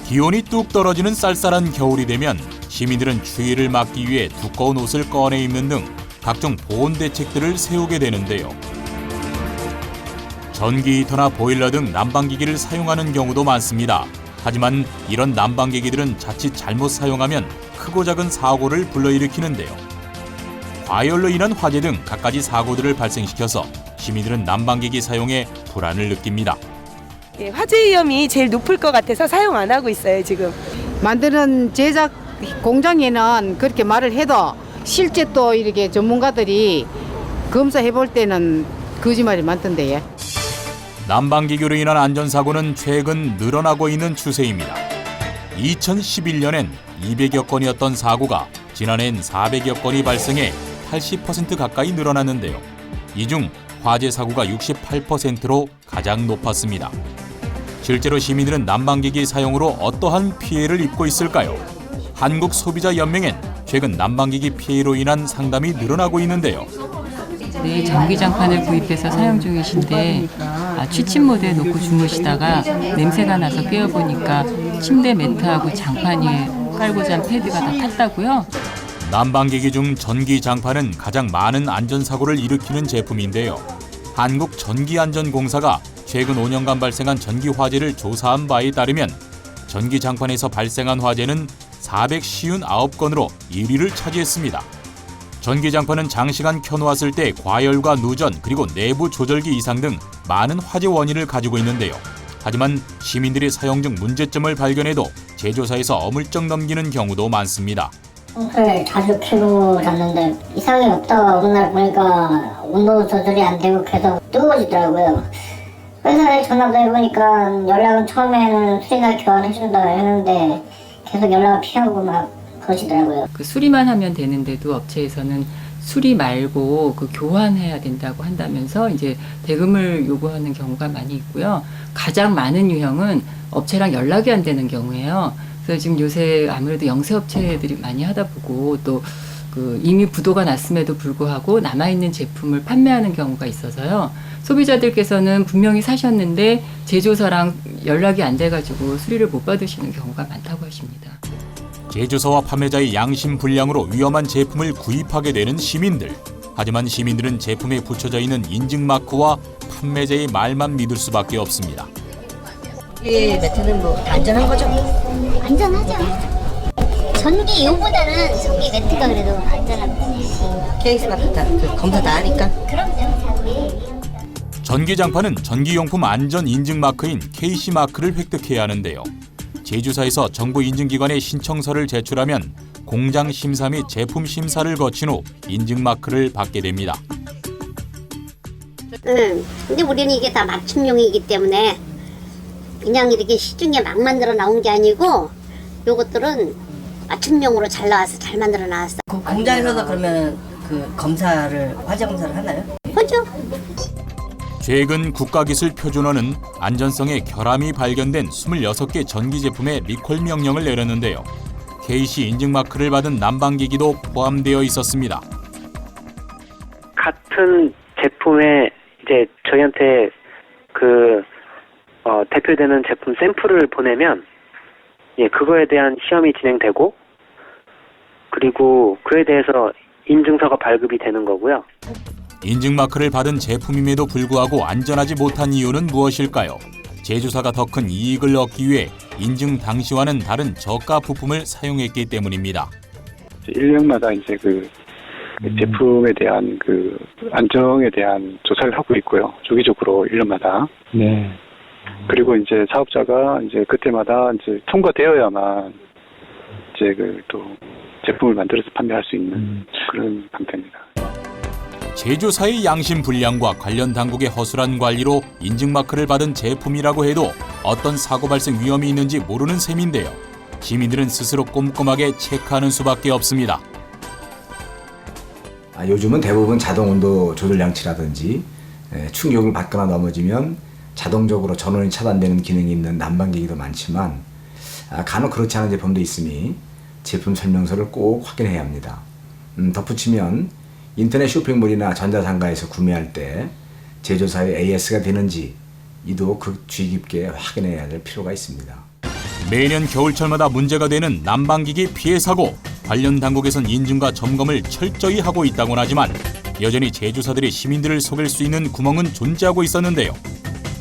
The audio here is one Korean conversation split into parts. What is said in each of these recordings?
기온이 뚝 떨어지는 쌀쌀한 겨울이 되면 시민들은 추위를 막기 위해 두꺼운 옷을 꺼내 입는 등 각종 보온 대책들을 세우게 되는데요. 전기 히터나 보일러 등 난방기기를 사용하는 경우도 많습니다. 하지만 이런 난방기기들은 자칫 잘못 사용하면 크고 작은 사고를 불러일으키는데요. 과열로 인한 화재 등 갖가지 사고들을 발생시켜서 시민들은 난방기기 사용에 불안을 느낍니다. 예, 화재 위험이 제일 높을 것 같아서 사용 안 하고 있어요, 지금. 만드는 제작 공장에는 그렇게 말을 해도 실제 또 이렇게 전문가들이 검사해 볼 때는 거짓말이 많던데. 난방기기로 인한 안전사고는 최근 늘어나고 있는 추세입니다. 2011년엔 200여 건이었던 사고가 지난해엔 400여 건이 발생해 80% 가까이 늘어났는데요. 이 중 화재 사고가 68%로 가장 높았습니다. 실제로 시민들은 난방기기 사용으로 어떠한 피해를 입고 있을까요? 한국소비자연맹엔 최근 난방기기 피해로 인한 상담이 늘어나고 있는데요. 네, 전기장판을 구입해서 사용 중이신데 취침 모드에 놓고 주무시다가 냄새가 나서 깨어보니까 침대 매트하고 장판 위에 깔고 잔 패드가 다 탔다고요? 난방기기 중 전기장판은 가장 많은 안전사고를 일으키는 제품인데요. 한국전기안전공사가 최근 5년간 발생한 전기 화재를 조사한 바에 따르면 전기장판에서 발생한 화재는 459건으로 1위를 차지했습니다. 전기장판은 장시간 켜놓았을 때 과열과 누전 그리고 내부 조절기 이상 등 많은 화재 원인을 가지고 있는데요. 하지만 시민들이 사용 중 문제점을 발견해도 제조사에서 어물쩍 넘기는 경우도 많습니다. 을 자주 켜고 잤는데 이상이 없다가 어느 날 보니까 온도 조절이 안 되고 계속 뜨거워지더라고요. 회사에 전화도 해보니까 연락은 처음에는 수리나 교환해준다 했는데 계속 연락을 피하고 막 그러시더라고요. 그 수리만 하면 되는데도 업체에서는 수리 말고 그 교환해야 된다고 한다면서 이제 대금을 요구하는 경우가 많이 있고요. 가장 많은 유형은 업체랑 연락이 안 되는 경우예요. 그래서 지금 요새 아무래도 영세업체들이 많이 하다 보고 또 그 이미 부도가 났음에도 불구하고 남아있는 제품을 판매하는 경우가 있어서요. 소비자들께서는 분명히 사셨는데 제조사랑 연락이 안 돼가지고 수리를 못 받으시는 경우가 많다고 하십니다. 제조사와 판매자의 양심 불량으로 위험한 제품을 구입하게 되는 시민들. 하지만 시민들은 제품에 붙여져 있는 인증마크와 판매자의 말만 믿을 수밖에 없습니다. 이 매트는 뭐 안전한 거죠? 안전하죠. 전기 이용보다는 전기 매트가 그래도 안전하지. 케이스 마크 다 검사 다 하니까. 그럼요. 전기장판은 전기용품 안전 인증 마크인 KC 마크를 획득해야 하는데요. 제조사에서 정부 인증기관에 신청서를 제출하면 공장 심사 및 제품 심사를 거친 후 인증 마크를 받게 됩니다. 근데 우리는 이게 다 맞춤용이기 때문에 그냥 이렇게 시중에 막 만들어 나온 게 아니고 요것들은 맞춤용으로 잘 나와서 잘 만들어 나왔어. 그 공장에서도 그러면 그 화재 검사를 하나요? 그죠? 최근 국가기술표준원은 안전성에 결함이 발견된 26개 전기 제품에 리콜 명령을 내렸는데요. KC 인증 마크를 받은 난방기기도 포함되어 있었습니다. 같은 제품에 이제 저희한테 대표되는 제품 샘플을 보내면 그거에 대한 시험이 진행되고 그리고 그에 대해서 인증서가 발급이 되는 거고요. 인증 마크를 받은 제품임에도 불구하고 안전하지 못한 이유는 무엇일까요? 제조사가 더 큰 이익을 얻기 위해 인증 당시와는 다른 저가 부품을 사용했기 때문입니다. 1년마다 이제 그 제품에 대한 그 안정에 대한 조사를 하고 있고요. 주기적으로 1년마다. 네. 그리고 이제 사업자가 이제 그때마다 이제 통과되어야만 이제 또 제품을 만들어서 판매할 수 있는 그런 방식입니다. 제조사의 양심 불량과 관련 당국의 허술한 관리로 인증 마크를 받은 제품이라고 해도 어떤 사고 발생 위험이 있는지 모르는 셈인데요. 시민들은 스스로 꼼꼼하게 체크하는 수밖에 없습니다. 요즘은 대부분 자동 온도 조절 장치라든지 충격을 받거나 넘어지면 자동적으로 전원이 차단되는 기능이 있는 난방기기도 많지만 간혹 그렇지 않은 제품도 있으니 제품 설명서를 꼭 확인해야 합니다. 덧붙이면 인터넷 쇼핑몰이나 전자상가에서 구매할 때 제조사의 AS가 되는지 이도 주의 깊게 확인해야 할 필요가 있습니다. 매년 겨울철마다 문제가 되는 난방기기 피해 사고, 관련 당국에선 인증과 점검을 철저히 하고 있다곤 하지만 여전히 제조사들이 시민들을 속일 수 있는 구멍은 존재하고 있었는데요.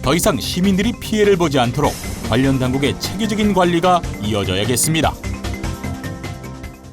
더 이상 시민들이 피해를 보지 않도록 관련 당국의 체계적인 관리가 이어져야겠습니다.